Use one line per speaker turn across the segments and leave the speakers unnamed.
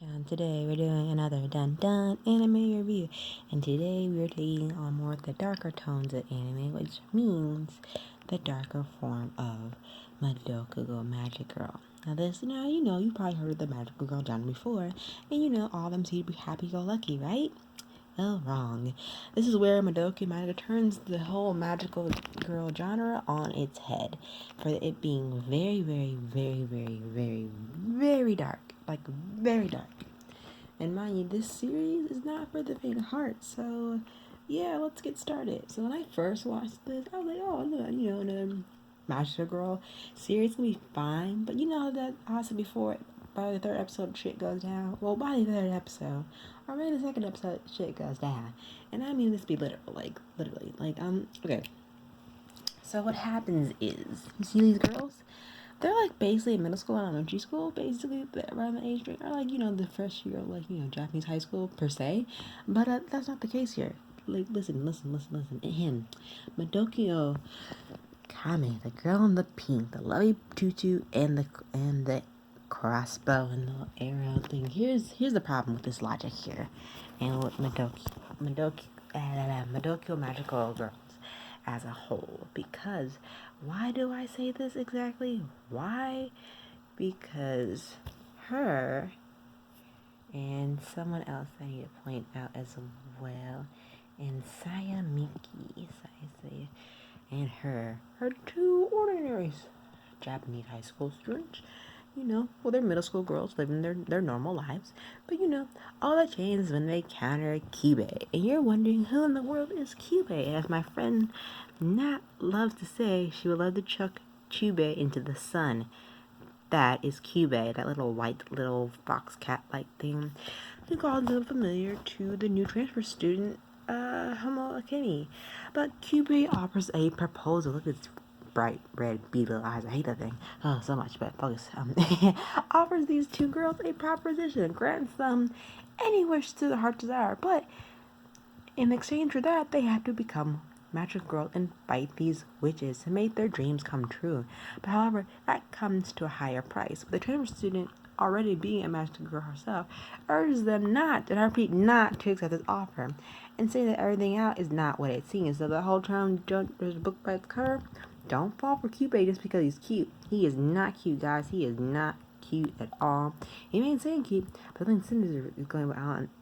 John. Today we're doing another Dun Dun anime review, and today we're taking on more of the darker tones of anime, which means the darker form of Madoka Magic Girl. Now you probably heard of the Magical Girl genre before, and all of them seem to be happy-go-lucky, right? Well, wrong. This is where Madoka Magica turns the whole magical girl genre on its head, for it being very, very, very, very, very, very dark. Like, very dark. And mind you, this series is not for the faint of heart, so yeah, let's get started. So when I first watched this, I was like, oh, look, another Magical Girl series gonna be fine. But you know that I said before, by the third episode, shit goes down. Well, by the third episode, or maybe the second episode, shit goes down. And I mean this to be literal, literally. Okay. So what happens is, you see these girls? They're like basically middle school and elementary school, basically around the age range, or the first year of Japanese high school per se. But that's not the case here. Like, listen. Him, Madokio Kame, the girl in the pink, the lovey tutu, and the crossbow and the arrow thing. Here's the problem with this logic here, and with Madokio Magical Girls as a whole. Because why do I say this exactly? Why? Because her and someone else I need to point out as well, and Saya Miki, and her are two ordinary Japanese high school students. They're middle school girls living their normal lives. But all that changes when they encounter Kyubey. And you're wondering who in the world is Kyubey. As my friend Nat loves to say, she would love to chuck Kyubey into the sun. That is Kyubey, that little white little fox cat-like thing. We call them familiar to the new transfer student, Homo Akemi. But Kyubey offers a proposal. Look at its bright red beetle eyes. I hate that thing. Oh, so much, but focus. Offers these two girls a proposition, grants them any wish to the heart's desire, but in exchange for that, they have to become magic girl and fight these witches to make their dreams come true. But however, that comes to a higher price. But the transfer student, already being a magic girl herself, urges them not, and I repeat, not to accept this offer, and say that everything out is not what it seems. So the whole term, there's a book by its cover. Don't fall for Kyubey just because he's cute. He is not cute, guys. He is not cute at all. He may say cute, but I think Cinder is going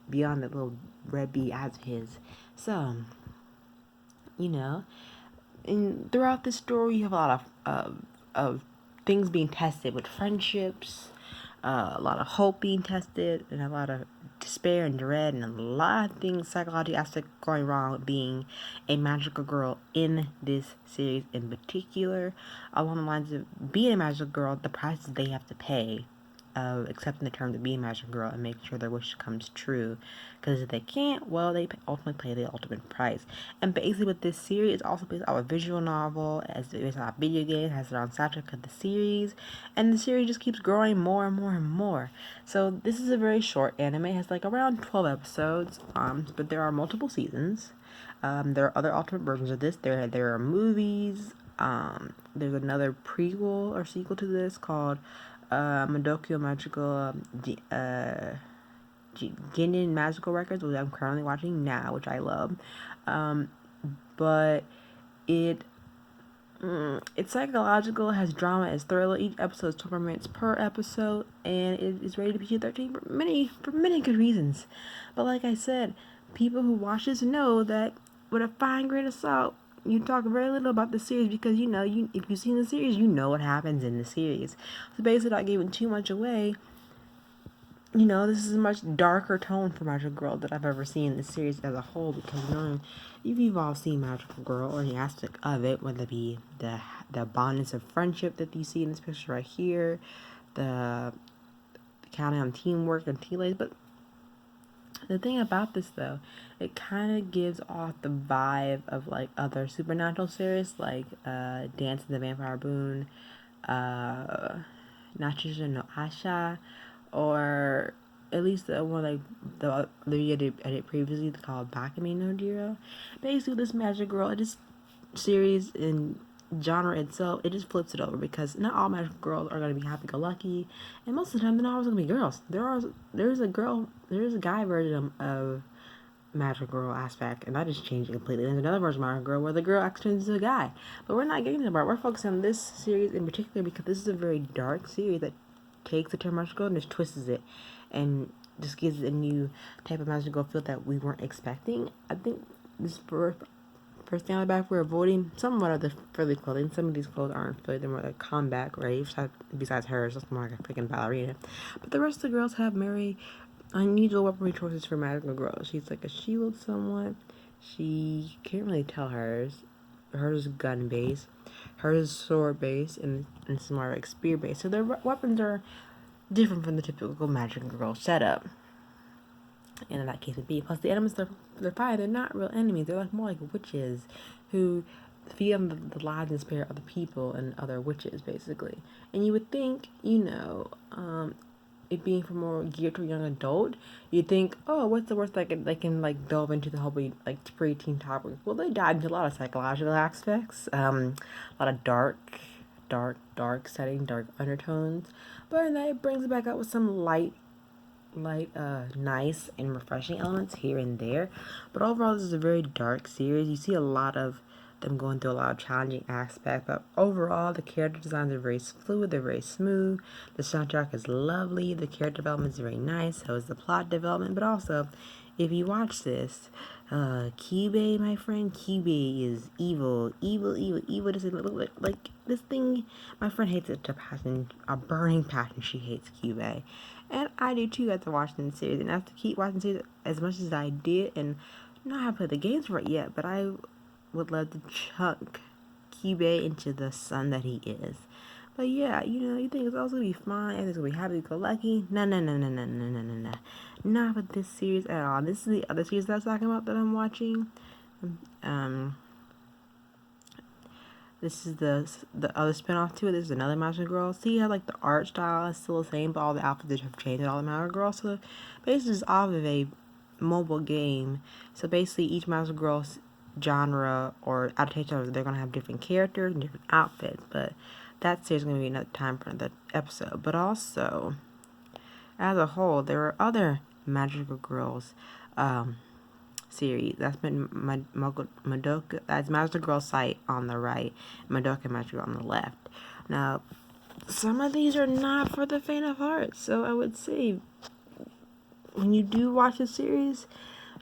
beyond that little red bee eyes of his. So, and throughout this story, you have a lot of things being tested with friendships, a lot of hope being tested, and a lot of despair and dread, and a lot of things psychological aspects going wrong with being a magical girl in this series in particular, along the lines of being a magical girl, the prices they have to pay of accepting the terms of being a magical girl and making sure their wish comes true. Because if they can't, well, they ultimately pay the ultimate price. And basically, with this series, it's also based off a visual novel, as based off a video game, has their own soundtrack of the series, and the series just keeps growing more and more and more. So this is a very short anime. It has like around 12 episodes, but there are multiple seasons. There are other alternate versions of this. There are movies. There's another prequel or sequel to this called Madoka Magical Ginin Magical Records, which I'm currently watching now, which I love. But it's psychological, has drama, is thriller. Each episode is 12 minutes per episode, and it is rated PG-13 for many good reasons. But like I said, people who watch this know that with a fine grain of salt, you talk very little about the series because if you've seen the series, you know what happens in the series. So basically, not giving too much away, this is a much darker tone for Magical Girl that I've ever seen in the series as a whole, because you've all seen Magical Girl or the aspect of it, whether it be the bondness of friendship that you see in this picture right here, the counting on teamwork and teammates. But the thing about this, though, it kind of gives off the vibe of like other supernatural series, like Dance of the Vampire Boon, Nachisha no Asha, or at least the one like the video I did previously called Bakame no Jiro. Basically, this magic girl, this series, and genre itself, it just flips it over because not all magical girls are gonna be happy-go-lucky, and most of the time they're not always gonna be girls. There's a guy version of magical girl aspect, and that just changed it completely. There's another version of magical girl where the girl actually turns into a guy, but we're not getting to that part. We're focusing on this series in particular because this is a very dark series that takes the term magical girl and just twists it, and just gives it a new type of magical girl feel that we weren't expecting. I think this first thing on the back, we're avoiding somewhat of the frilly clothing. Some of these clothes aren't frilly, they're more like combat graves. Besides hers, just more like a freaking ballerina. But the rest of the girls have very unusual weaponry choices for magical girls. She's like a shield somewhat. She can't really tell hers. Hers is gun based. Hers is sword based, and it's more like spear based. So their weapons are different from the typical magical girl setup. And in that case, would be plus the enemies they're fighting. They're not real enemies. They're like more like witches who feed on the lives and spirit of the people and other witches, basically. And you would think, it being for more geared to a young adult, you'd think, oh, what's the worst they can like delve into the whole like preteen topics? Well, they dive into a lot of psychological aspects, a lot of dark setting, dark undertones, but then it brings it back up with some light, nice and refreshing elements here and there. But overall, this is a very dark series. You see a lot of them going through a lot of challenging aspects, but overall the character designs are very fluid, they're very smooth, the soundtrack is lovely, the character development is very nice, so is the plot development. But also, if you watch this, Kyubey, my friend, Kyubey is evil. This is like this thing. My friend hates it to passion, a burning passion. She hates Kyubey, and I do too after watching the series. And after keep watching the series as much as I did, and not have played the games for it yet, but I would love to chunk Kyubey into the son that he is. But yeah, you think it's also gonna be fine, everything's gonna be happy-go-lucky. No. Not with this series at all. This is the other series that I was talking about that I'm watching. This is the other spinoff to it. This is another Magical Girl. See how like the art style is still the same, but all the outfits have changed. All the Magical Girls. So basically, it's off of a mobile game. So basically, each Magical Girl genre or adaptation, they're gonna have different characters and different outfits. But that series is gonna be another time for another episode. But also, as a whole, there are other Magical Girls series. That's been Madoka. That's Magical Girl site on the right, Madoka Magical Girl on the left. Now, some of these are not for the faint of heart. So I would say, when you do watch a series,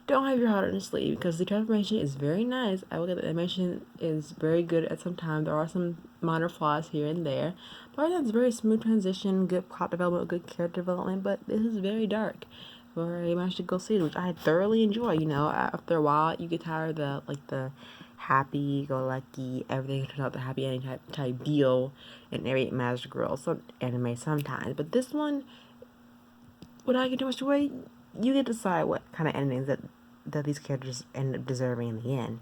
don't have your heart on your sleeve because the transformation is very nice. I will get the animation is very good at some time. There are some minor flaws here and there, but it's very smooth transition, good plot development, good character development. But this is very dark for a magical series, which I thoroughly enjoy. After a while, you get tired of the happy-go-lucky, everything turns out the happy ending type deal in every magical girl anime sometimes. But this one, without getting too much away, you get to decide what kind of endings that these characters end up deserving in the end.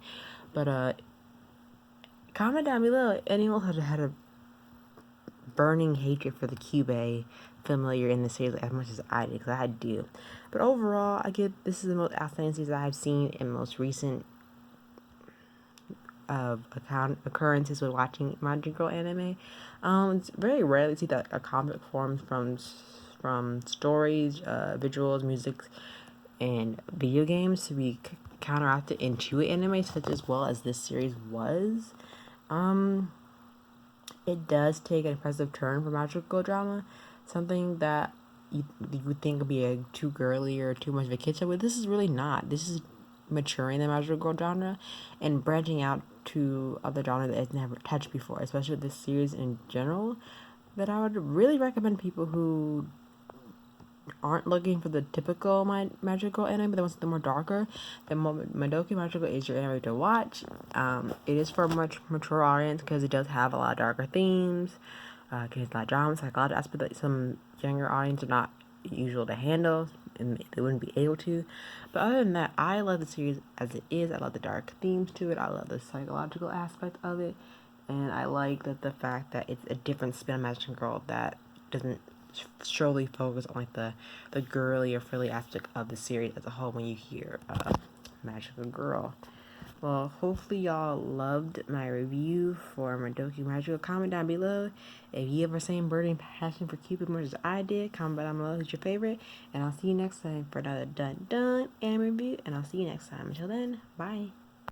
But comment down below if anyone has had a burning hatred for the Kyubey familiar in the series as much as I did, because I do. But overall, this is the most outstanding series I've seen in most recent occurrences with watching Magical Girl anime. It's very rarely see that a comic forms from stories, visuals, music, and video games to be counteracted into anime such as well as this series was. It does take an impressive turn for magical girl drama, something that you would think would be too girly or too much of a kid show, but this is really not. This is maturing the magical girl genre and branching out to other genres that it's never touched before, especially with this series in general. That I would really recommend people who aren't looking for the typical magical anime, but they want something more darker. Then Madoka Magica is your anime to watch. It is for a much mature audience because it does have a lot of darker themes. Contains a lot of drama, psychological aspect that some younger audience are not usual to handle, and they wouldn't be able to. But other than that, I love the series as it is. I love the dark themes to it. I love the psychological aspect of it, and I like the fact that it's a different spin on Magical Girl that doesn't solely focus on like the girly or frilly aspect of the series as a whole when you hear Magical Girl. Well, hopefully y'all loved my review for Madoka Magica. Comment down below if you have the same burning passion for Cupid much as I did. Comment down below who's your favorite. And I'll see you next time for another dun dun anime review. And I'll see you next time. Until then, bye.